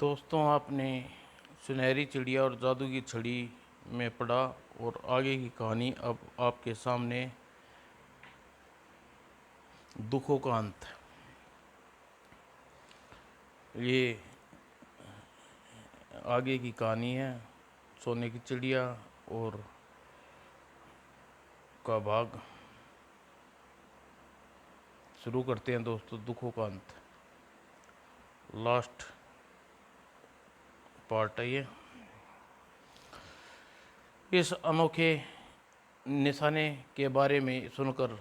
दोस्तों, आपने सुनहरी चिड़िया और जादू की छड़ी में पढ़ा और आगे की कहानी अब आपके सामने। दुखों का अंत। ये आगे की कहानी है सोने की चिड़िया और का भाग। शुरू करते हैं दोस्तों। दुखों का अंत लास्ट पार्ट है ये। इस अनोखे निशाने के बारे में सुनकर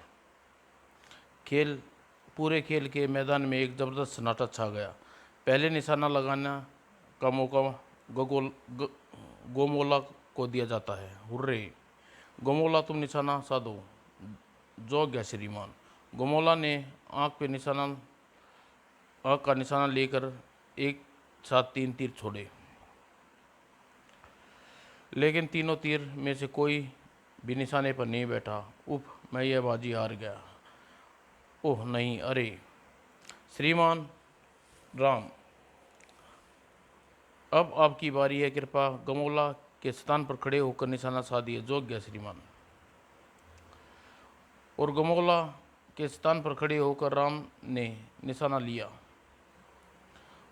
पूरे खेल के मैदान में एक ज़बरदस्त सन्नाटा छा गया। पहले निशाना लगाना का मौका गोमोला को दिया जाता है। हुर्रे गोमोला, तुम निशाना साधो। जो गया श्रीमान। गोमोला ने आँख का निशाना लेकर एक साथ 3 तीर छोड़े, लेकिन तीनों तीर में से कोई भी निशाने पर नहीं बैठा। उफ, मैं यह बाजी हार गया। ओह नहीं, अरे श्रीमान राम, अब आपकी बारी है। कृपा गमोला के स्थान पर खड़े होकर निशाना साधिए। जोग गया श्रीमान। और गमोला के स्थान पर खड़े होकर राम ने निशाना लिया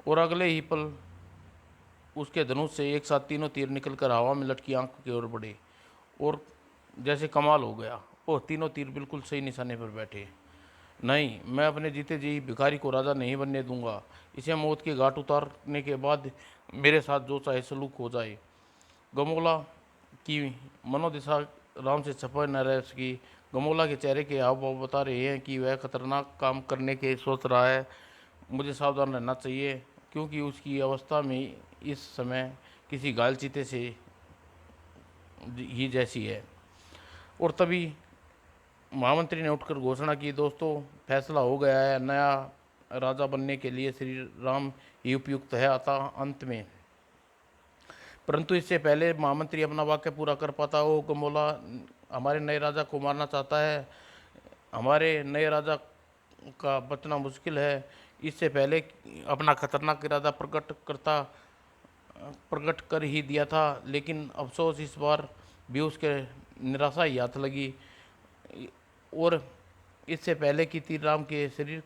और अगले ही पल उसके धनुष से एक साथ तीनों तीर निकलकर हवा में लटकी आंख की ओर बढ़े। और जैसे कमाल हो गया। ओह, तीनों तीर बिल्कुल सही निशाने पर बैठे। नहीं, मैं अपने जीते जी भिखारी को राजा नहीं बनने दूंगा। इसे मौत के घाट उतारने के बाद मेरे साथ जो चाहे सलूक हो जाए। गमोला की मनोदशा राम से छपा न रह सकी। गमोला के चेहरे के हाव भाव बता रहे हैं कि वह खतरनाक काम करने के सोच रहा है। मुझे सावधान रहना चाहिए, क्योंकि उसकी अवस्था में इस समय किसी घायल चीते से ही जैसी है। और तभी महामंत्री ने उठकर घोषणा की, दोस्तों फैसला हो गया है। नया राजा बनने के लिए श्री राम ही उपयुक्त है। अतः अंत में, परंतु इससे पहले महामंत्री अपना वाक्य पूरा कर पाता हो, गमोला हमारे नए राजा को मारना चाहता है। हमारे नए राजा का बचना मुश्किल है। इससे पहले अपना खतरनाक इरादा प्रकट कर ही दिया था, लेकिन अफसोस इस बार भी उसके निराशा ही हाथ लगी। और इससे पहले कि तीर राम के शरीर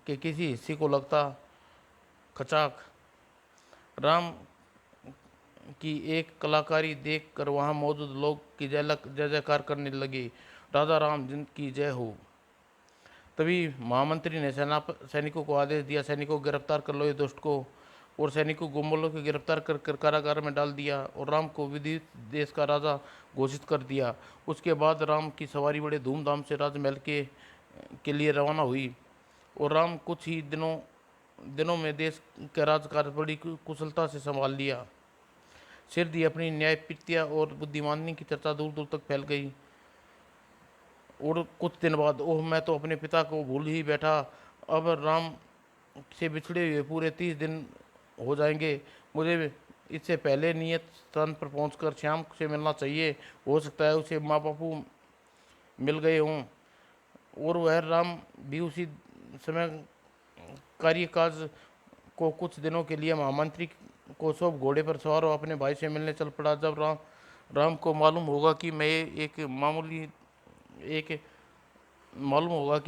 के किसी हिस्से को लगता, खचाक राम की एक कलाकारी देखकर वहां मौजूद लोग की जय जयकार करने लगे। राजा राम जिन की जय हो। तभी महामंत्री ने सैनिकों को आदेश दिया, सैनिकों गिरफ्तार कर लो ये दुष्ट को। और सैनिकों गोमोलों को गिरफ्तार कर कारागार में डाल दिया और राम को विदित देश का राजा घोषित कर दिया। उसके बाद राम की सवारी बड़े धूमधाम से राजमहल के लिए रवाना हुई। और राम कुछ ही दिनों में देश का राजकाज बड़ी कुशलता से संभाल लिया। सिर दी अपनी न्यायप्रीत्या और बुद्धिमानी की चर्चा दूर दूर तक फैल गई। और कुछ दिन बाद, ओह मैं तो अपने पिता को भूल ही बैठा। अब राम से बिछड़े हुए पूरे 30 दिन हो जाएंगे। मुझे इससे पहले नियत स्थान पर पहुंचकर श्याम से मिलना चाहिए। हो सकता है उसे माँ बापू मिल गए हों और वह राम भी उसी समय कार्यकाज को कुछ दिनों के लिए महामंत्री को सौंप घोड़े पर सवार हो अपने भाई से मिलने चल पड़ा। जब राम को मालूम होगा कि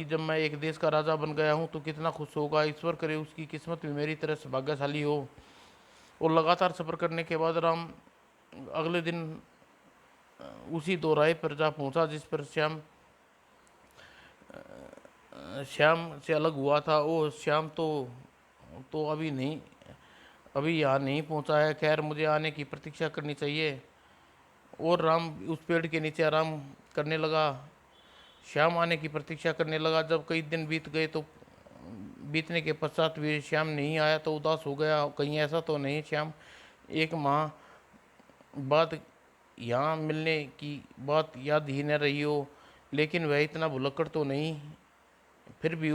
जब मैं एक देश का राजा बन गया हूँ तो कितना खुश होगा। ईश्वर करे उसकी किस्मत भी मेरी तरह से भाग्यशाली हो। और लगातार सफ़र करने के बाद राम अगले दिन उसी दोराहे पर जा पहुँचा जिस पर श्याम से अलग हुआ था। ओ श्याम तो अभी यहाँ नहीं पहुँचा है। खैर, मुझे आने की प्रतीक्षा करनी चाहिए। और राम उस पेड़ के नीचे आराम करने लगा। श्याम आने की प्रतीक्षा करने लगा। जब कई दिन बीत गए तो बीतने के पश्चात भी श्याम नहीं आया तो उदास हो गया। कहीं ऐसा तो नहीं श्याम एक माह बाद यहाँ मिलने की बात याद ही न रही हो। लेकिन वह इतना भुलक्कड़ तो नहीं। फिर भी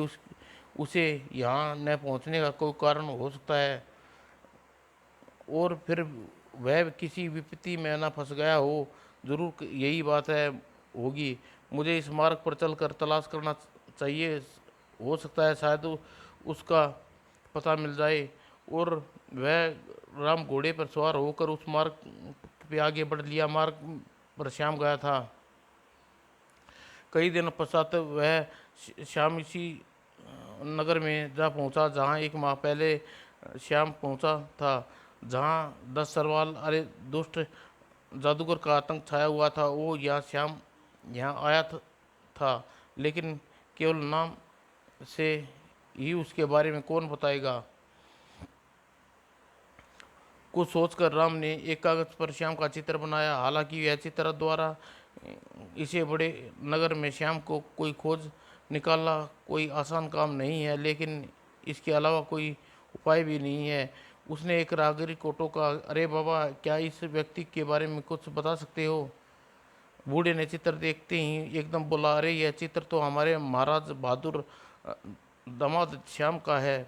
उसे यहाँ न पहुँचने का कोई कारण हो सकता है। और फिर वह किसी विपत्ति में न फंस गया हो। जरूर यही बात है होगी। मुझे इस मार्ग पर चलकर तलाश करना चाहिए। हो सकता है शायद उसका पता मिल जाए। और वह राम घोड़े पर सवार होकर उस मार्ग पे आगे बढ़ लिया। मार्ग पर श्याम गया था। कई दिनों पश्चात वह श्याम इसी नगर में जा पहुंचा जहां एक माह पहले श्याम पहुंचा था, जहां 10 सरवाल अरे दुष्ट जादूगर का आतंक छाया हुआ था। वो यहाँ श्याम यहाँ आया था, लेकिन केवल नाम से ही उसके बारे में कौन बताएगा। कुछ सोचकर राम ने एक कागज पर श्याम का चित्र बनाया। हालांकि यह चित्र द्वारा इसे बड़े नगर में श्याम को कोई खोज निकालना कोई आसान काम नहीं है, लेकिन इसके अलावा कोई उपाय भी नहीं है। उसने एक राहगीर को टोका, अरे बाबा, क्या इस व्यक्ति के बारे में कुछ बता सकते हो? बूढ़े ने चित्र देखते ही एकदम बोला, अरे यह चित्र तो हमारे महाराज बहादुर दामाद श्याम का है।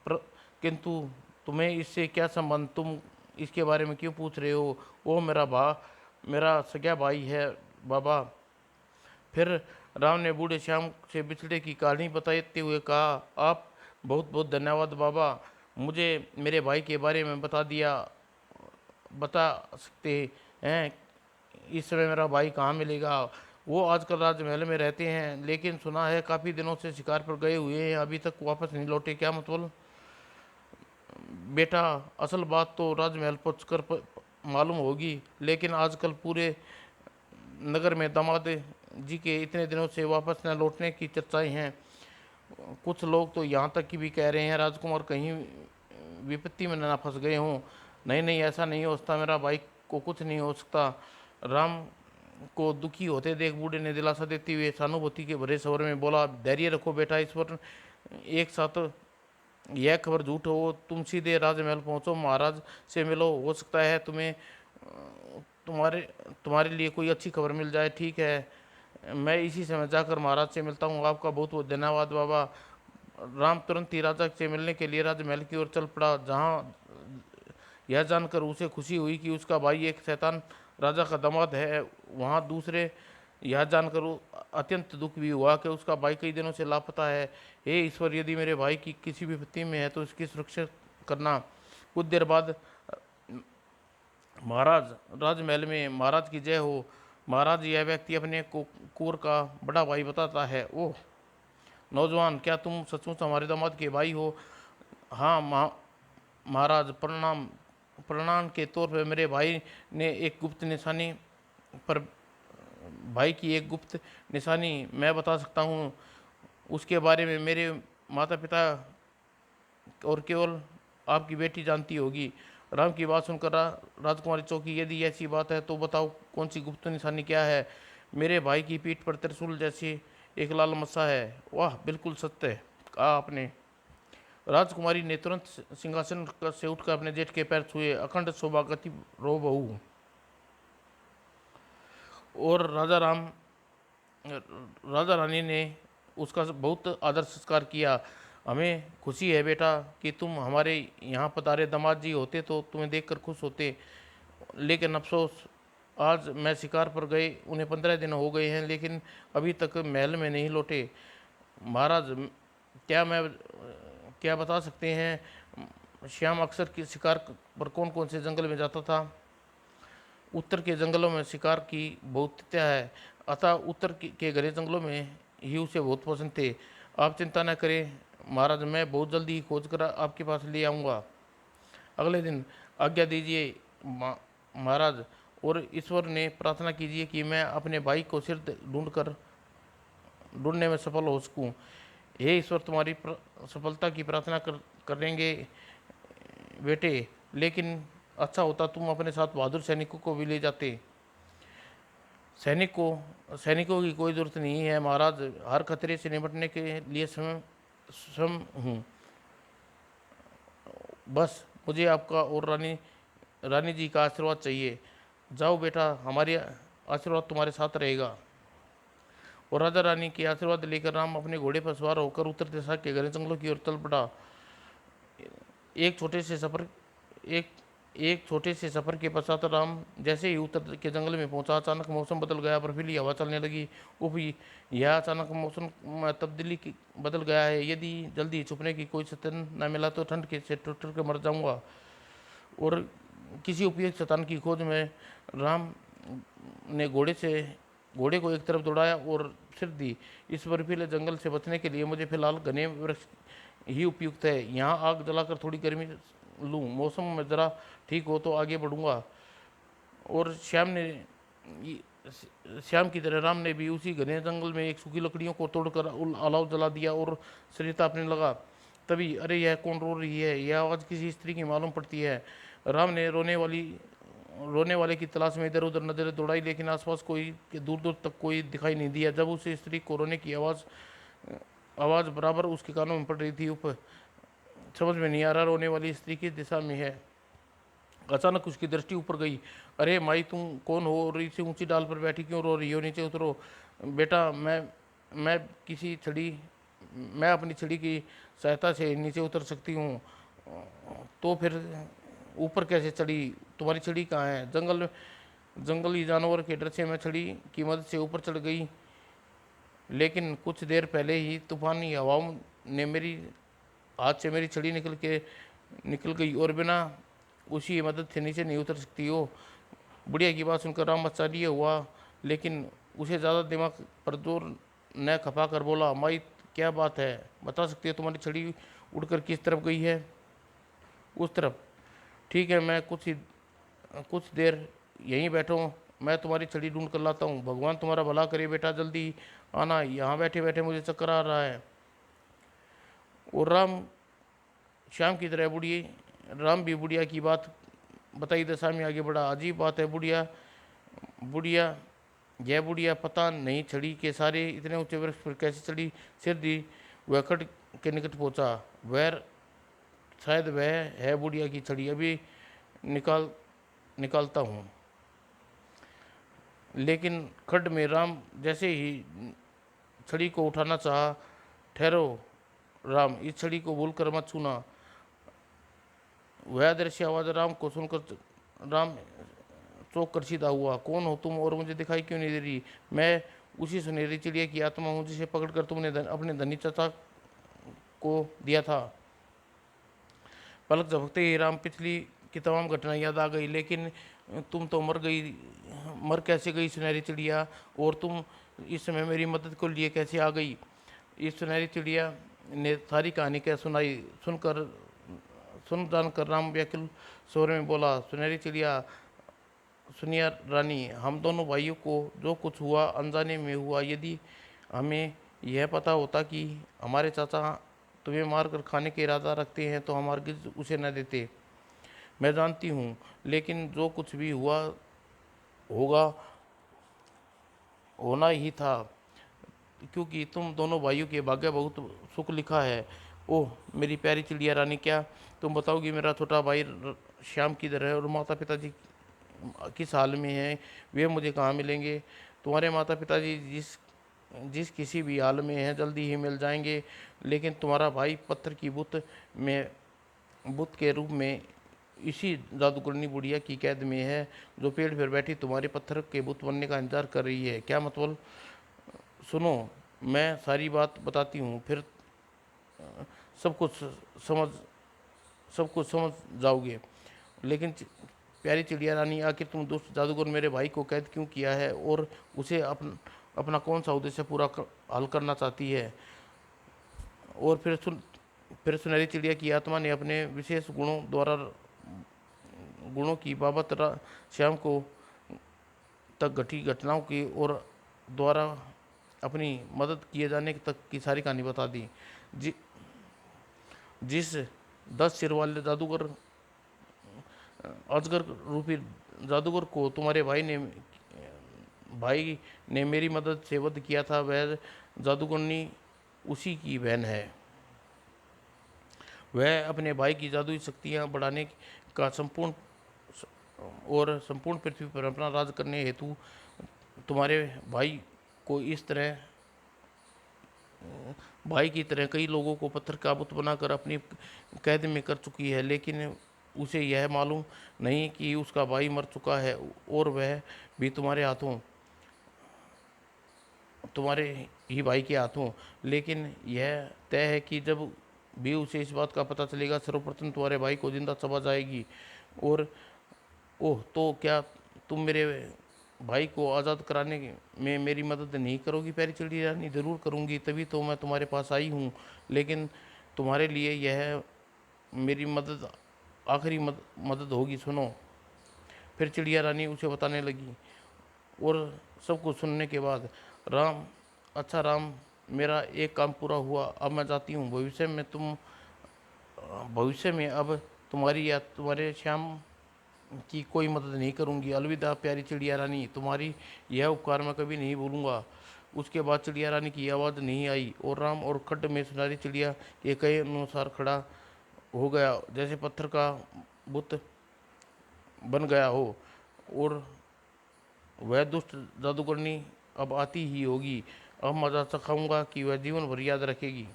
पर किंतु तुम्हें इससे क्या संबंध? तुम इसके बारे में क्यों पूछ रहे हो? वो मेरा सगा भाई है बाबा। फिर राम ने बूढ़े श्याम से बिछड़े की कहानी बताते हुए कहा, आप बहुत बहुत धन्यवाद बाबा, मुझे मेरे भाई के बारे में बता सकते हैं इस समय मेरा भाई कहाँ मिलेगा? वो आजकल राजमहल में रहते हैं, लेकिन सुना है काफ़ी दिनों से शिकार पर गए हुए हैं, अभी तक वापस नहीं लौटे। क्या मतलब? बेटा, असल बात तो राजमहल पहुंचकर मालूम होगी, लेकिन आजकल पूरे नगर में दामाद जी के इतने दिनों से वापस न लौटने की चर्चाएं हैं। कुछ लोग तो यहाँ तक कि भी कह रहे हैं राजकुमार कहीं विपत्ति में न फंस गए हों। नहीं नहीं, ऐसा नहीं हो सकता, मेरा भाई को कुछ नहीं हो सकता। राम को दुखी होते देख बूढ़े ने दिलासा देते हुए सहानुभूति के भरे स्वर में बोला, धैर्य रखो बेटा, इस पर एक साथ यह खबर झूठ हो। तुम सीधे राजमहल पहुंचो, महाराज से मिलो, हो सकता है तुम्हें तुम्हारे तुम्हारे लिए कोई अच्छी खबर मिल जाए। ठीक है, मैं इसी समय जाकर महाराज से मिलता हूँ। आपका बहुत बहुत धन्यवाद बाबा। राम तुरंत ही राजा से मिलने के लिए राजमहल की ओर चल पड़ा, जहाँ यह जानकर उसे खुशी हुई कि उसका भाई एक शैतान राजा का दामाद है। वहाँ दूसरे यह जानकर अत्यंत दुख भी हुआ कि उसका भाई कई दिनों से लापता है। हे ईश्वर, यदि मेरे भाई की किसी भी विपत्ति में है तो इसकी सुरक्षा करना। कुछ देर बाद महाराज राजमहल में, महाराज की जय हो। महाराज, यह व्यक्ति अपने कुंवर का बड़ा भाई बताता है। ओह नौजवान, क्या तुम सचमुच हमारे दामाद के भाई हो? हाँ महाराज, प्रणाम। प्रणाम के तौर पर मेरे भाई ने एक गुप्त निशानी पर भाई की एक गुप्त निशानी मैं बता सकता हूँ। उसके बारे में मेरे माता पिता और केवल आपकी बेटी जानती होगी। राम की बात सुनकर राजकुमारी चौंकी। यदि ऐसी बात है तो बताओ, कौन सी गुप्त निशानी, क्या है? मेरे भाई की पीठ पर त्रिशूल जैसी एक लाल मस्सा है। वाह, बिल्कुल सत्य कहा आपने। राजकुमारी ने तुरंत सिंहासन से उठकर अपने जेठ के पैर छुए। अखंड सौभाग्यवती रो बहू। और राजा रानी ने उसका बहुत आदर सत्कार किया। हमें खुशी है बेटा कि तुम हमारे यहाँ पधारे। दामाद जी होते तो तुम्हें देखकर खुश होते, लेकिन अफसोस आज मैं शिकार पर गए उन्हें 15 दिन हो गए हैं, लेकिन अभी तक महल में नहीं लौटे। महाराज, क्या बता सकते हैं श्याम अक्सर की शिकार पर कौन कौन से जंगल में जाता था? उत्तर के जंगलों में शिकार की बहुतता है, अतः उत्तर के घने जंगलों में ही उसे बहुत पसंद थे। आप चिंता न करें महाराज, मैं बहुत जल्दी ही खोज कर आपके पास ले आऊँगा। अगले दिन आज्ञा दीजिए महाराज, और ईश्वर ने प्रार्थना कीजिए कि मैं अपने भाई को सिर ढूंढने में सफल हो सकूं। हे ईश्वर, तुम्हारी सफलता की प्रार्थना करेंगे बेटे, लेकिन अच्छा होता तुम अपने साथ बहादुर सैनिकों को भी ले जाते। सैनिकों की कोई ज़रूरत नहीं है महाराज, हर खतरे से निपटने के लिए स्वयं हूँ। बस मुझे आपका और रानी जी का आशीर्वाद चाहिए। जाओ बेटा, हमारी आशीर्वाद तुम्हारे साथ रहेगा। और राजा रानी के आशीर्वाद लेकर राम अपने घोड़े पर सवार होकर उत्तर दिशा के घने जंगलों की ओर चल पड़ा। एक छोटे से सफर एक एक छोटे से सफ़र के पश्चात राम जैसे ही उत्तर के जंगल में पहुंचा, अचानक मौसम बदल गया, बर्फीली हवा चलने लगी। उफ, यह अचानक मौसम में बदल गया है। यदि जल्दी छुपने की कोई साधन न मिला तो ठंड के से टूट कर मर जाऊंगा। और किसी उपयुक्त स्थान की खोज में राम ने घोड़े को एक तरफ दौड़ाया और सिर दी। इस बर्फीले जंगल से बचने के लिए मुझे फिलहाल घने वृक्ष ही उपयुक्त है। यहाँ आग जलाकर थोड़ी गर्मी लूँ, मौसम में ज़रा ठीक हो तो आगे बढ़ूँगा। और श्याम की तरह राम ने भी उसी घने जंगल में एक सूखी लकड़ियों को तोड़कर अलाव जला दिया और शरीर तापने लगा। तभी अरे यह कौन रो रही है, यह आवाज़ किसी स्त्री की मालूम पड़ती है। राम ने रोने वाले की तलाश में इधर उधर नजरें दौड़ाई, लेकिन आसपास कोई दूर दूर तक कोई दिखाई नहीं दिया। जब उस स्त्री को रोने की आवाज़ बराबर उसके कानों में पड़ रही थी, समझ में नहीं आ रहा रोने वाली स्त्री किस दिशा में है। अचानक उसकी दृष्टि ऊपर गई। अरे माई, तुम कौन हो और इसी ऊंची डाल पर बैठी क्यों रो रही हो? नीचे उतरो बेटा। मैं किसी छड़ी मैं अपनी छड़ी की सहायता से नीचे उतर सकती हूँ। तो फिर ऊपर कैसे चढ़ी? तुम्हारी छड़ी कहाँ है? जंगली जानवर के डर से मैं छड़ी की मदद से ऊपर चढ़ गई, लेकिन कुछ देर पहले ही तूफानी हवाओं ने मेरी हाथ से मेरी छड़ी निकल गई और बिना उसी मदद से नीचे नहीं उतर सकती हो। बुढ़िया की बात सुनकर राम आश्चर्य हुआ, लेकिन उसे ज़्यादा दिमाग पर जोर न खपा कर बोला, माई क्या बात है, बता सकती है तुम्हारी छड़ी उड़कर किस तरफ गई है? उस तरफ। ठीक है, मैं कुछ देर यहीं बैठो, मैं तुम्हारी छड़ी ढूंढ कर लाता हूँ। भगवान तुम्हारा भला करे बेटा, जल्दी आना, यहाँ बैठे बैठे मुझे चक्कर आ रहा है। और श्याम की तरह राम भी बुढ़िया की बात बताई दशा में आगे बढ़ा। अजीब बात है, बुढ़िया यह बुढ़िया पता नहीं छड़ी के सारे इतने ऊंचे वृक्ष पर कैसे चढ़ी। सिर दी वह खड़ के निकट पहुंचा। शायद वह है बुढ़िया की छड़ी, अभी निकालता हूँ। लेकिन खड्ड में राम जैसे ही छड़ी को उठाना चाहा, ठहरो राम, इस छड़ी को भूलकर मत छूना। वह दृश्य आवाज राम को सुनकर राम चौंक कर सीधा हुआ। कौन हो तुम और मुझे दिखाई क्यों नहीं दे रही? मैं उसी सुनहरी चिड़िया की आत्मा हूँ जिसे पकड़कर तुमने अपने धनी चाचा को दिया था। पलक झपकते ही राम पिछली की तमाम घटनाएं याद आ गई। लेकिन तुम तो मर कैसे गई सुनहरी चिड़िया? और तुम इस समय मेरी मदद के लिए कैसे आ गई? इस सुनहरी चिड़िया ने सारी कहानी क्या सुनाई। सुन जानकर राम व्याकुल स्वर में बोला, सुनहरी चिड़िया, सुनिया रानी, हम दोनों भाइयों को जो कुछ हुआ अनजाने में हुआ। यदि हमें यह पता होता कि हमारे चाचा तुम्हें मार कर खाने के इरादा रखते हैं तो हम हरगिज उसे न देते। मैं जानती हूँ, लेकिन जो कुछ भी हुआ होगा होना ही था, क्योंकि तुम दोनों भाइयों के भाग्य बहुत सुख लिखा है। ओह मेरी प्यारी चिड़िया रानी, क्या तुम बताओगी मेरा छोटा भाई श्याम किधर है और माता पिताजी किस हाल में हैं? वे मुझे कहाँ मिलेंगे? तुम्हारे माता पिताजी जिस किसी भी हाल में हैं जल्दी ही मिल जाएंगे, लेकिन तुम्हारा भाई पत्थर की बुत के रूप में इसी जादूगरनी बुढ़िया की कैद में है, जो पेड़ पर बैठी तुम्हारे पत्थर के बुत बनने का इंतजार कर रही है। क्या मतलब? सुनो, मैं सारी बात बताती हूँ, फिर सब कुछ समझ जाओगे। लेकिन प्यारी चिड़िया रानी, आखिर तुम दुष्ट जादूगर मेरे भाई को कैद क्यों किया है और उसे अपना कौन सा उद्देश्य हल करना चाहती है? और फिर सुनहरी चिड़िया की आत्मा ने अपने विशेष गुणों की बाबत श्याम को तक घटी घटनाओं की और द्वारा अपनी मदद किए जाने तक की सारी कहानी बता दी। जिस 10 सिर वाले अजगर रूपी जादूगर को तुम्हारे भाई ने मेरी मदद से वध किया था, वह जादूगरनी उसी की बहन है। वह अपने भाई की जादुई शक्तियां बढ़ाने का संपूर्ण पृथ्वी पर अपना राज करने हेतु तुम्हारे भाई की तरह कई लोगों को पत्थर का बुत बनाकर अपनी कैद में कर चुकी है। लेकिन उसे यह मालूम नहीं कि उसका भाई मर चुका है और वह भी तुम्हारे ही भाई के हाथों। लेकिन यह तय है कि जब भी उसे इस बात का पता चलेगा, सर्वप्रथम तुम्हारे भाई को जिंदा चबा जाएगी। और ओह, तो क्या तुम मेरे भाई को आज़ाद कराने में मेरी मदद नहीं करोगी प्यारी चिड़ी रानी? ज़रूर करूँगी, तभी तो मैं तुम्हारे पास आई हूँ। लेकिन तुम्हारे लिए यह मेरी आखिरी मदद होगी, सुनो। फिर चिड़िया रानी उसे बताने लगी। और सब कुछ सुनने के बाद राम, अच्छा राम, मेरा एक काम पूरा हुआ, अब मैं जाती हूँ। भविष्य में अब तुम्हारी या तुम्हारे श्याम की कोई मदद नहीं करूँगी। अलविदा प्यारी चिड़िया रानी, तुम्हारी यह उपकार मैं कभी नहीं भूलूंगा। उसके बाद चिड़िया रानी की आवाज़ नहीं आई और राम और खड्ड में सुनारी चिड़िया के कहे अनुसार खड़ा हो गया, जैसे पत्थर का बुत बन गया हो। और वह दुष्ट जादूगरनी अब आती ही होगी। अब मजा चखाऊंगा कि वह जीवन भर याद रखेगी।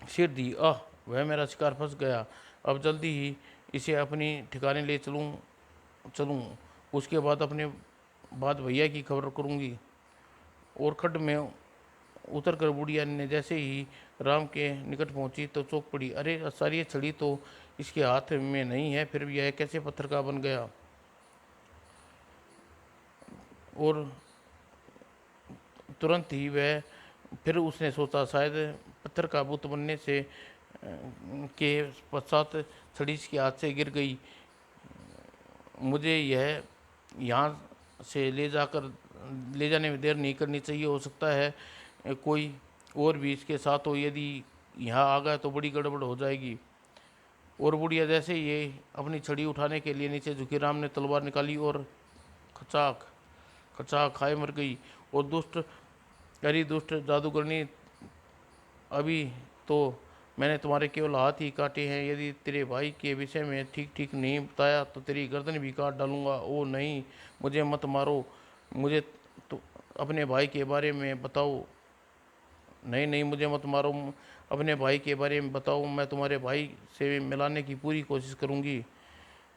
सिर दी, आह, वह मेरा शिकार फंस गया। अब जल्दी ही इसे अपनी ठिकाने ले चलूं। उसके बाद अपने बाद भैया की खबर करूंगी। और खड्ड में उतर कर बुढ़िया ने जैसे ही राम के निकट पहुंची तो चौंक पड़ी। अरे सारी ये छड़ी तो इसके हाथ में नहीं है, फिर भी यह कैसे पत्थर का बन गया? और तुरंत ही वह फिर उसने सोचा, शायद पत्थर का बुत बनने से के पश्चात छड़ी इसके हाथ से गिर गई। मुझे यह यहाँ से ले जाने में देर नहीं करनी चाहिए। हो सकता है कोई और भी इसके साथ हो। यदि यहाँ आ गया तो बड़ी गड़बड़ हो जाएगी। और बुढ़िया जैसे ये अपनी छड़ी उठाने के लिए नीचे झुकी, राम ने तलवार निकाली और खचाक खचाक खाए मर गई। और दुष्ट जादूगरनी, अभी तो मैंने तुम्हारे केवल हाथ ही काटे हैं। यदि तेरे भाई के विषय में ठीक ठीक नहीं बताया तो तेरी गर्दन भी काट डालूंगा। ओ नहीं, मुझे मत मारो, मुझे तो अपने भाई के बारे में बताओ। नहीं नहीं, मुझे मत मारो, अपने भाई के बारे में बताओ। मैं तुम्हारे भाई से मिलाने की पूरी कोशिश करूंगी।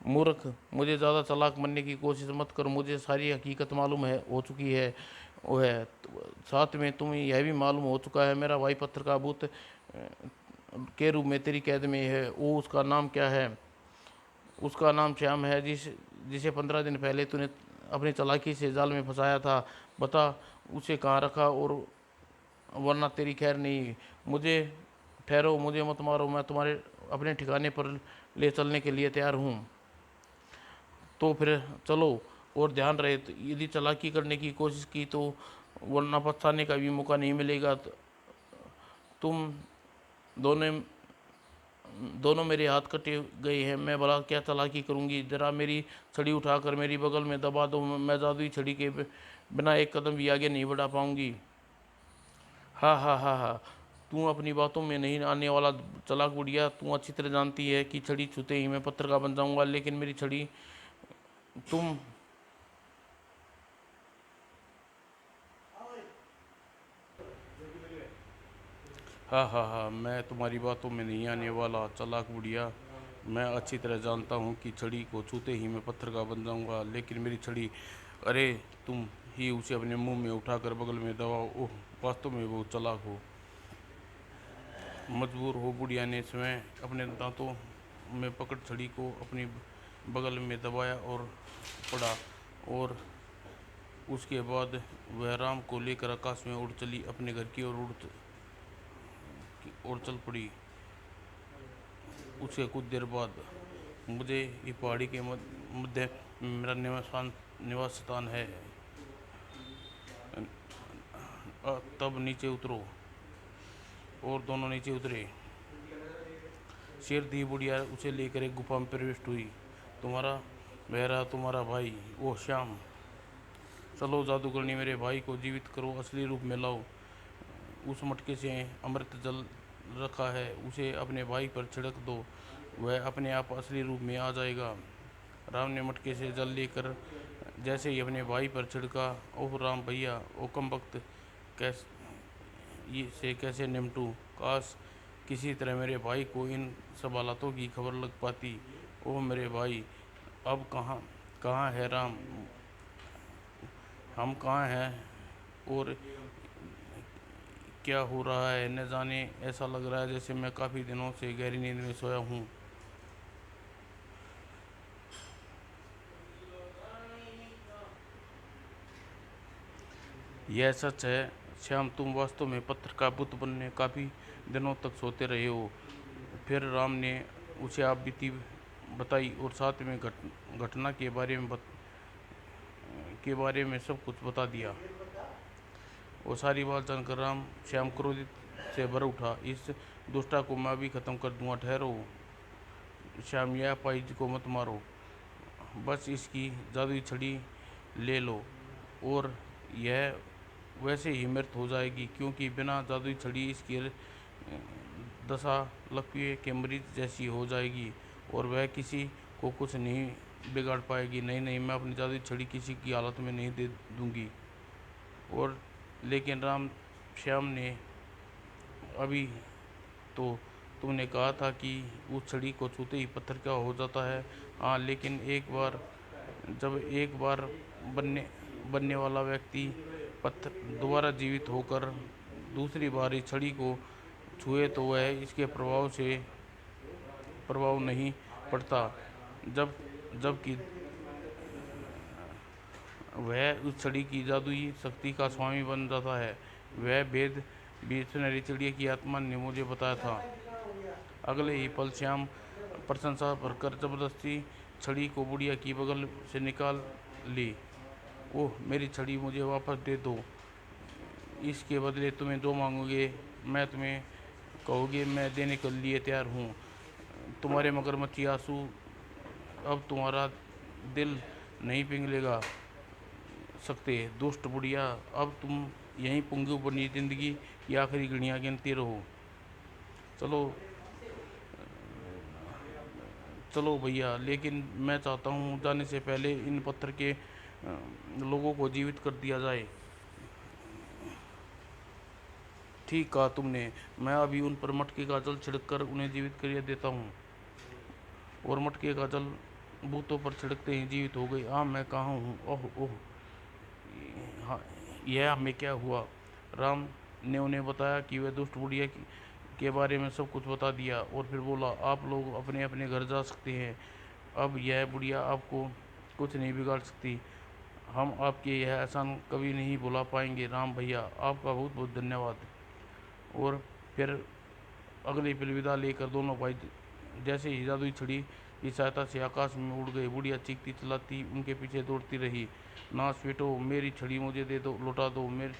मूर्ख, मुझे ज़्यादा चालाक बनने की कोशिश मत करो। मुझे सारी हकीकत मालूम है हो चुकी है। वो है, साथ में तुम्हें यह भी मालूम हो चुका है, मेरा भाई पत्थर का भूत के रूप में तेरी कैद में है। वो उसका नाम क्या है? उसका नाम श्याम है, जिसे 15 दिन पहले तूने अपनी चालाकी से जाल में फंसाया था। बता उसे कहाँ रखा, और वरना तेरी खैर नहीं। मुझे ठहरो, मुझे मत मारो, मैं तुम्हारे अपने ठिकाने पर ले चलने के लिए तैयार हूँ। तो फिर चलो, और ध्यान रहे, तो यदि चालाकी करने की कोशिश की तो वरना पछताने का भी मौका नहीं मिलेगा। तुम दोनों दोनों मेरे हाथ कटे गए हैं, मैं भला क्या चालाकी करूंगी? जरा मेरी छड़ी उठाकर मेरी बगल में दबा दो, मैं जादुई छड़ी के बिना एक कदम भी आगे नहीं बढ़ा पाऊंगी। हा हा हा हा, तू अपनी बातों में नहीं आने वाला चालाक बुढ़िया। तू अच्छी तरह जानती है कि छड़ी छूते ही मैं पत्थर का बन जाऊंगा, लेकिन मेरी छड़ी तुम हाँ हाँ हाँ, मैं तुम्हारी बातों में नहीं आने वाला चालाक बुढ़िया। मैं अच्छी तरह जानता हूँ कि छड़ी को छूते ही मैं पत्थर का बन जाऊंगा, लेकिन मेरी छड़ी, अरे तुम ही उसे अपने मुंह में उठाकर बगल में दबाओ। ओह, वास्तव में वो चालाक हो। मजबूर हो बुढ़िया ने स्वयं अपने दांतों में पकड़ छड़ी को अपनी बगल में दबाया और पड़ा। और उसके बाद वह राम को लेकर आकाश में उड़ चली, अपने घर की ओर चल पड़ी। उसके कुछ देर बाद, मुझे ये पहाड़ी के मध्य में मेरा निवास स्थान है, तब नीचे उतरो। और दोनों नीचे उतरे। शेर दी बुढ़िया उसे लेकर एक गुफा में प्रविष्ट हुई। तुम्हारा बहरा, तुम्हारा भाई, ओह श्याम, चलो जादूगरनी, मेरे भाई को जीवित करो, असली रूप में लाओ। उस मटके से अमृत जल रखा है, उसे अपने भाई पर छिड़क दो, वह अपने आप असली रूप में आ जाएगा। राम ने मटके से जल लेकर जैसे ही अपने भाई पर छिड़का, ओह राम भैया, ओ कम वक्त कैसे ये से कैसे निमटूं? काश किसी तरह मेरे भाई को इन सब हालातों की खबर लग पाती। ओह मेरे भाई, अब कहाँ कहाँ है राम, हम कहाँ हैं और क्या हो रहा है न जाने। ऐसा लग रहा है जैसे मैं काफ़ी दिनों से गहरी नींद में सोया हूँ। यह सच है श्याम, तुम वास्तव में पत्थर का बुत बनने काफ़ी दिनों तक सोते रहे हो। फिर राम ने उसे आप बीती बताई और साथ में घटना के बारे में सब कुछ बता दिया। वो सारी बात जानकर राम श्याम क्रोधित से भर उठा। इस दुष्टा को मैं भी खत्म कर दूंगा, ठहरो श्याम, यह पाइज को मत मारो, बस इसकी जादुई छड़ी ले लो और यह वैसे ही मृत हो जाएगी, क्योंकि बिना जादुई छड़ी इसकी दशा लकवे के मरीज जैसी हो जाएगी और वह किसी को कुछ नहीं बिगाड़ पाएगी। नहीं नहीं, मैं अपनी जादुई छड़ी किसी की हालत में नहीं दे दूंगी। और लेकिन राम श्याम ने, अभी तो तुमने कहा था कि उस छड़ी को छूते ही पत्थर क्या हो जाता है। हाँ, लेकिन एक बार बनने बनने वाला व्यक्ति पत्थर दोबारा जीवित होकर दूसरी बार इस छड़ी को छुए तो वह इसके प्रभाव नहीं पड़ता। जब जबकि वह उस छड़ी की जादुई शक्ति का स्वामी बन जाता है। वह भेद भी सुनहरी चिड़िया की आत्मा ने मुझे बताया था। अगले ही पल श्याम प्रशंसा भरकर जबरदस्ती छड़ी को बुढ़िया की बगल से निकाल ली। ओह मेरी छड़ी, मुझे वापस दे दो, इसके बदले तुम्हें जो मांगोगे मैं तुम्हें कहोगे मैं देने के लिए तैयार हूँ। तुम्हारे मगरमच्छी आंसू अब तुम्हारा दिल नहीं पिघलेगा सकते दुष्ट बुढ़िया। अब तुम यहीं पुंगी बनी जिंदगी की आखिरी घड़ियाँ गिनती रहो। चलो चलो भैया, लेकिन मैं चाहता हूँ जाने से पहले इन पत्थर के लोगों को जीवित कर दिया जाए। ठीक कहा तुमने, मैं अभी उन पर मटके का जल छिड़क कर उन्हें जीवित कर देता हूँ। और मटके का जल बूतों पर छिड़कते ही जीवित हो गई। हाँ, मैं कहाँ हूँ, ओह ओह, हाँ, यह हमें क्या हुआ। राम ने उन्हें बताया कि वह दुष्ट बुढ़िया के बारे में सब कुछ बता दिया और फिर बोला, आप लोग अपने अपने घर जा सकते हैं। अब यह बुढ़िया आपको कुछ नहीं बिगाड़ सकती। हम आपके यह एहसान कभी नहीं भुला पाएंगे। राम भैया, आपका बहुत बहुत धन्यवाद। और फिर अगले पल विदा लेकर दोनों भाई जैसे ही जादुई छड़ी की सहायता से आकाश में उड़ गए। बुढ़िया चीखती चिल्लाती उनके पीछे दौड़ती रही। नाश बेटो, मेरी छड़ी मुझे दे दो, लौटा दो मेरे,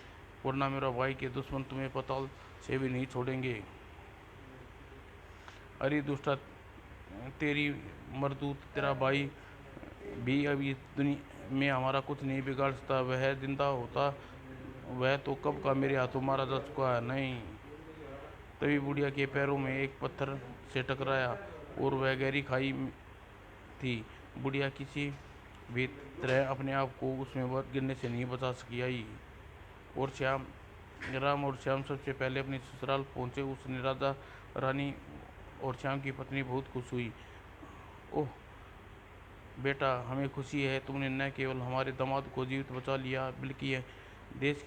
वरना मेरा भाई के दुश्मन तुम्हें पताल से भी नहीं छोड़ेंगे। अरे दुष्टा, तेरी मरदूत, तेरा भाई भी अब इस दुनिया में हमारा कुछ नहीं बिगाड़ सकता। वह जिंदा होता वह तो कब का मेरे हाथों मारा जा चुका है। नहीं। तभी बुढ़िया के पैरों में एक पत्थर से टकराया और वह गहरी खाई थी। बुढ़िया किसी भी तरह अपने आप को उसमें गिरने से नहीं बचा सकी आई। और राम और श्याम सबसे पहले अपने ससुराल पहुंचे। उसने राजा रानी और श्याम की पत्नी बहुत खुश हुई। ओह बेटा, हमें खुशी है, तुमने न केवल हमारे दामाद को जीवित बचा लिया बल्कि देश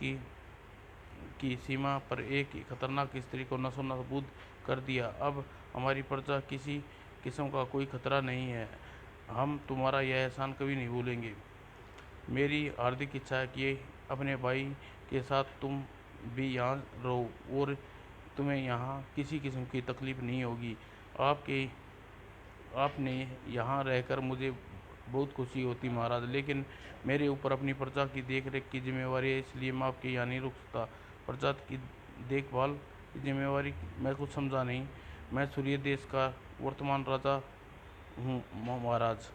की सीमा पर एक खतरनाक स्त्री को नसो नाबूद कर दिया। अब हमारी प्रजा किसी किस्म का कोई खतरा नहीं है। हम तुम्हारा यह एहसान कभी नहीं भूलेंगे। मेरी हार्दिक इच्छा है कि अपने भाई के साथ तुम भी यहाँ रहो और तुम्हें यहाँ किसी किस्म की तकलीफ नहीं होगी। आपके आपने यहाँ रहकर मुझे बहुत खुशी होती महाराज, लेकिन मेरे ऊपर अपनी प्रजा की देख रेख की जिम्मेवारी है, इसलिए मैं आपके यहाँ नहीं रुक सकता। प्रजा की देखभाल की जिम्मेवारी, मैं कुछ समझा नहीं। मैं सूर्य देश का वर्तमान राजा हूँ महाराज।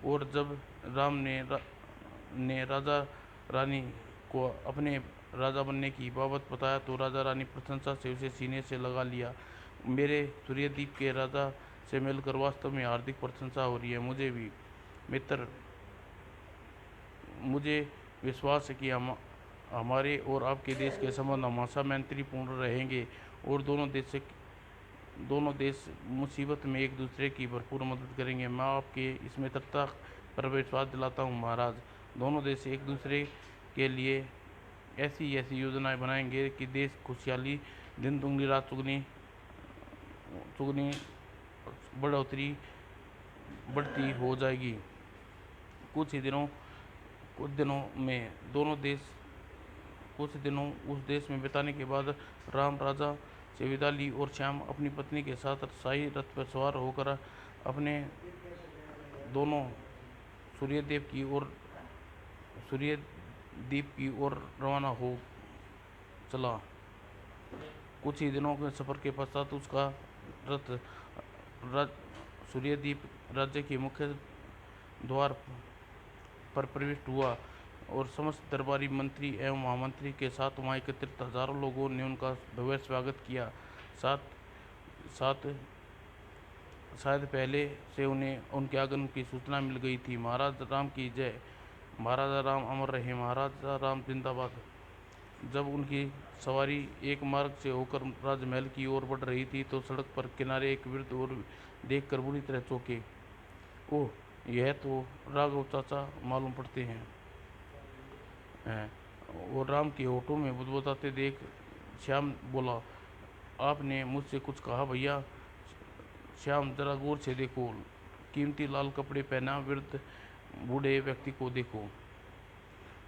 और जब राम ने राजा रानी को अपने राजा बनने की बाबत बताया तो राजा रानी प्रशंसा से उसे सीने से लगा लिया। मेरे सूर्यद्वीप के राजा से मिलकर वास्तव में हार्दिक प्रशंसा हो रही है मुझे भी। मित्र, मुझे विश्वास है कि हमारे और आपके देश के संबंध हमेशा मैत्रीपूर्ण रहेंगे और दोनों देश मुसीबत में एक दूसरे की भरपूर मदद करेंगे। मैं आपके इस मित्रता पर विश्वास दिलाता हूँ महाराज। दोनों देश एक दूसरे के लिए ऐसी ऐसी योजनाएं बनाएंगे कि देश खुशहाली दिन दुगनी रात चुगनी चुगनी बढ़ोतरी बढ़ती हो जाएगी। कुछ ही दिनों कुछ दिनों में दोनों देश कुछ दिनों उस देश में बिताने के बाद राम राजा से विदा ली और श्याम अपनी पत्नी के साथ शाही रथ पर सवार होकर अपने दोनों सूर्यदेव की ओर सूर्यद्वीप की ओर रवाना हो चला। कुछ ही दिनों के सफर के पश्चात उसका रथ राज सूर्यद्वीप राज्य के मुख्य द्वार पर प्रविष्ट हुआ और समस्त दरबारी मंत्री एवं महामंत्री के साथ वहाँ एकत्रित हजारों लोगों ने उनका भव्य स्वागत किया। साथ साथ शायद पहले से उन्हें उनके आगमन की सूचना मिल गई थी। महाराज राम की जय। महाराजा राम अमर रहे। महाराजा राम जिंदाबाद। जब उनकी सवारी एक मार्ग से होकर राजमहल की ओर बढ़ रही थी तो सड़क पर किनारे एक वृद्ध और देखकर बुरी तरह चौंके। ओह, यह तो राघव चाचा मालूम पड़ते हैं। और राम के होठों में बुदबुदाते देख श्याम बोला, आपने मुझसे कुछ कहा भैया? श्याम, जरा गौर से देखो। कीमती लाल कपड़े पहना वृद्ध बूढ़े व्यक्ति को देखो।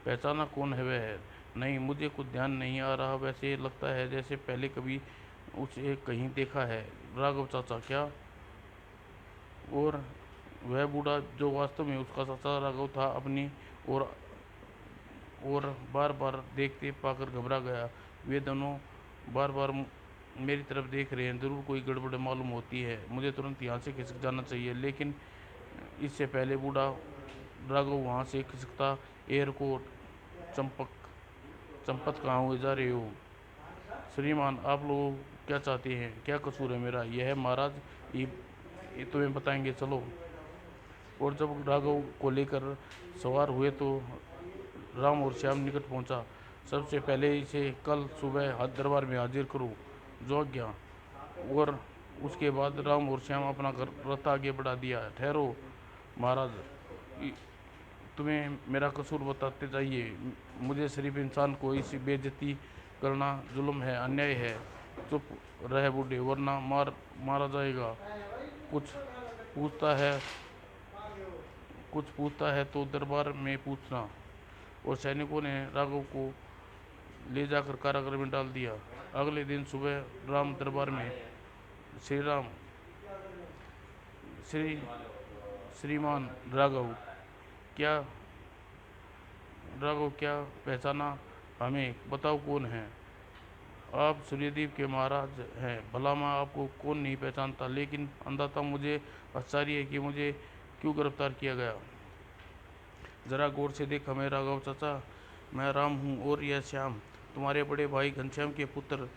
पहचाना कौन है वह? नहीं, मुझे कुछ ध्यान नहीं आ रहा। वैसे लगता है जैसे पहले कभी उसे कहीं देखा है। राघव चाचा क्या? और वह बूढ़ा जो वास्तव में उसका चाचा राघव था अपनी और बार बार देखते पाकर घबरा गया। वे दोनों बार बार मेरी तरफ देख रहे हैं। जरूर कोई गड़बड़ मालूम होती है। मुझे तुरंत यहाँ से खिसक जाना चाहिए। लेकिन इससे पहले बूढ़ा राघव वहाँ से खिसकता, एयरकोट चंपत कहाँ हुए जा रहे हो? श्रीमान, आप लोग क्या चाहते हैं? क्या कसूर है मेरा? यह महाराज ये तुम्हें बताएंगे, चलो। और जब राघव को लेकर सवार हुए तो राम और श्याम निकट पहुंचा। सबसे पहले इसे कल सुबह दरबार में हाजिर करो, जो आज्ञा। और उसके बाद राम और श्याम अपना रथ आगे बढ़ा दिया। ठहरो महाराज, तुम्हें मेरा कसूर बताते जाइए। मुझे शरीफ इंसान को इसी बेइज्जती करना जुल्म है, अन्याय है। चुप रहे बूढ़े, वरना मारा जाएगा। पूछता है कुछ पूछता है तो दरबार में पूछना। और सैनिकों ने राघव को ले जाकर कारागार में डाल दिया। अगले दिन सुबह राम दरबार में, श्रीमान क्या पहचाना हमें? बताओ कौन है आप? सूर्यदेव के महाराज हैं। भला मैं आपको कौन नहीं पहचानता, लेकिन अंधाता मुझे आश्चर्य है कि मुझे क्यों गिरफ्तार किया गया। जरा गौर से देख हमें राघव चाचा। मैं राम हूँ और यह श्याम, तुम्हारे बड़े भाई घनश्याम के पुत्र।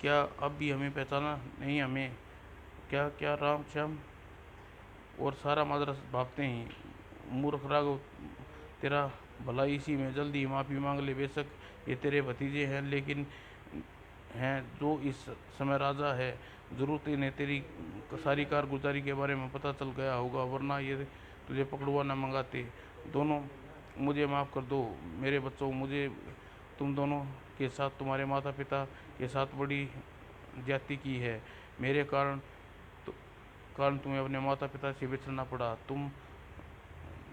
क्या अब भी हमें पहचाना नहीं? हमें क्या राम श्याम और सारा मद्रास भागते हैं। मूर्ख राघव, तेरा भला इसी में। जल्दी माफ़ी मांग ले। बेशक ये तेरे भतीजे हैं, लेकिन हैं जो इस समय राजा है। जरूर इन्हें तेरी सारी कारगुजारी के बारे में पता चल गया होगा, वरना ये तुझे पकड़वा न मंगाते। दोनों मुझे माफ़ कर दो मेरे बच्चों। मुझे तुम दोनों के साथ तुम्हारे माता पिता के साथ बड़ी ज्यादती की है। मेरे कारण तुम्हें अपने माता पिता से बिछड़ना पड़ा। तुम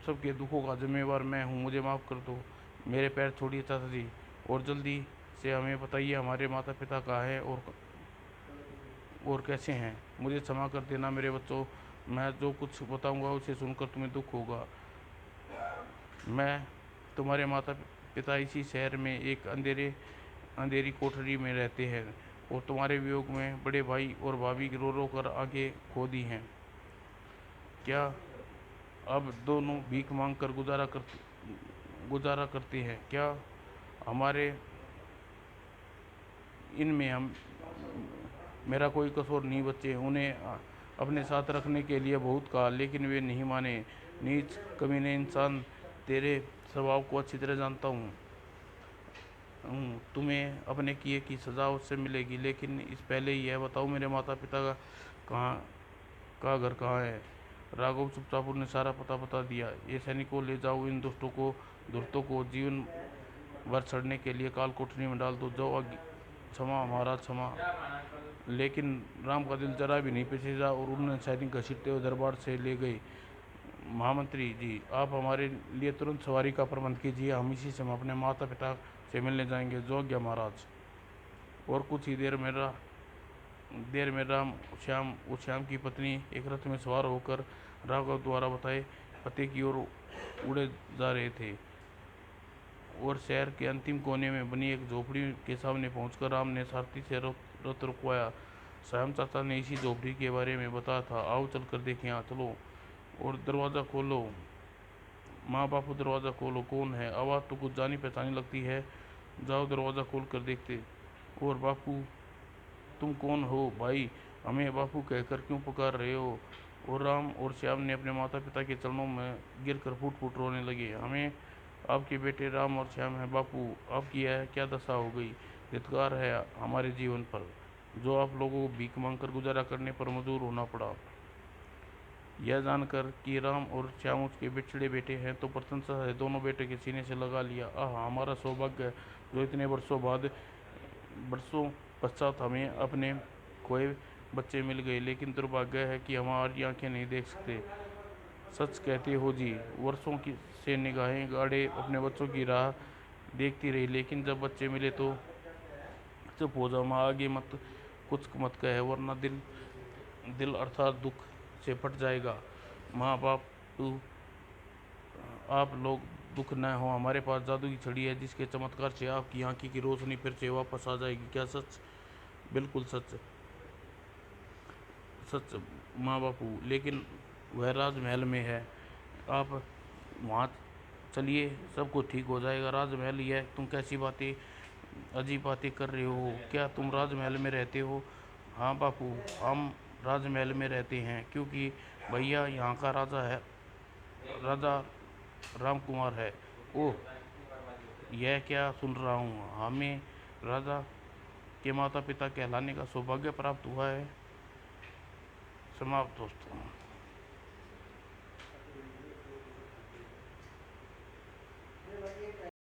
सबके दुखों का जिम्मेवार मैं हूँ। मुझे माफ़ कर दो। मेरे पैर छोड़िए चाचा जी, और जल्दी से हमें बताइए हमारे माता पिता कहाँ हैं और कैसे हैं। मुझे क्षमा कर देना मेरे बच्चों। मैं जो कुछ बताऊंगा उसे सुनकर तुम्हें दुख होगा। मैं तुम्हारे माता पिता इसी शहर में एक अंधेरी कोठरी में रहते हैं और तुम्हारे वियोग में बड़े भाई और भाभी रो रो कर आंखें खो दी हैं। क्या अब दोनों भीख मांग कर गुजारा करते हैं? क्या हमारे इनमें मेरा कोई कसूर नहीं? बच्चे, उन्हें अपने साथ रखने के लिए बहुत कहा, लेकिन वे नहीं माने। नीच कमीने इंसान, तेरे स्वभाव को अच्छी तरह जानता हूँ। तुम्हें अपने किए की सज़ा उससे मिलेगी, लेकिन इस पहले यह बताओ मेरे माता पिता कहाँ का घर कहाँ है। राघव चुपचाप ने सारा पता बता दिया। ये सैनिकों, ले जाओ इन दुष्टों को जीवन भर सड़ने के लिए काल कोठरी में डाल दो। जाओ क्षमा महाराज क्षमा। लेकिन राम का दिल जरा भी नहीं पिछड़ा और उन्होंने सैनिक घसीटते हुए दरबार से ले गए। महामंत्री जी, आप हमारे लिए तुरंत सवारी का प्रबंध कीजिए, हम इसी समय अपने माता पिता से मिलने जाएंगे। जो आज्ञा महाराज। और कुछ ही देर में राम श्याम की पत्नी एक रथ में सवार होकर राघव द्वारा बताए पते की ओर उड़े जा रहे थे। और शहर के अंतिम कोने में बनी एक झोपड़ी के सामने पहुंचकर राम ने सारथी से रथ रुकवाया। श्याम चाचा ने इसी झोपड़ी के बारे में बताया था। आओ चल कर देखें। यहाँ चलो। और दरवाज़ा खोलो। माँ बापू दरवाज़ा खोलो। कौन है? आवाज़ तो कुछ जानी पहचानी लगती है। जाओ दरवाज़ा खोल कर देखते। और बापू, तुम कौन हो भाई? हमें बापू कहकर क्यों पुकार रहे हो? और राम और श्याम ने अपने माता पिता के चरणों में गिरकर फूट फूट रोने लगे। हमें आपके बेटे राम और श्याम हैं बापू। आपकी यह क्या दशा हो गई? धिक्कार है हमारे जीवन पर, जो आप लोगों को भीख मांगकर गुजारा करने पर मजबूर होना पड़ा। यह जानकर कि राम और श्याम उसके बिछड़े बेटे हैं तो प्रशंसा है दोनों बेटे के सीने से लगा लिया। आह, हमारा सौभाग्य है जो इतने वर्षों पश्चात हमें अपने खोए बच्चे मिल गए। लेकिन दुर्भाग्य है कि हमारी आंखें नहीं देख सकते। सच कहते हो जी। वर्षों की से निगाहें गाड़े अपने बच्चों की राह देखती रही, लेकिन जब बच्चे मिले तो चुप हो जाओ। माँ, आगे कुछ मत कहे, वरना दिल दिल अर्थात दुख से फट जाएगा। माँ बाप, आप लोग दुख न हो। हमारे पास जादू की छड़ी है जिसके चमत्कार से आपकी आंखी की रोशनी फिर से वापस आ जाएगी। क्या सच? बिल्कुल सच सच माँ बापू। लेकिन वह राजमहल में है। आप वहाँ चलिए, सब कुछ ठीक हो जाएगा। राजमहल ही है, तुम कैसी बातें, अजीब बातें कर रहे हो? क्या तुम राजमहल में रहते हो? हाँ बापू, हम राजमहल में रहते हैं क्योंकि भैया यहाँ का राजा है, राजा राम कुमार है। ओह, यह क्या सुन रहा हूँ? हमें राजा के माता पिता कहलाने का सौभाग्य प्राप्त हुआ है। समाप्त दोस्तों।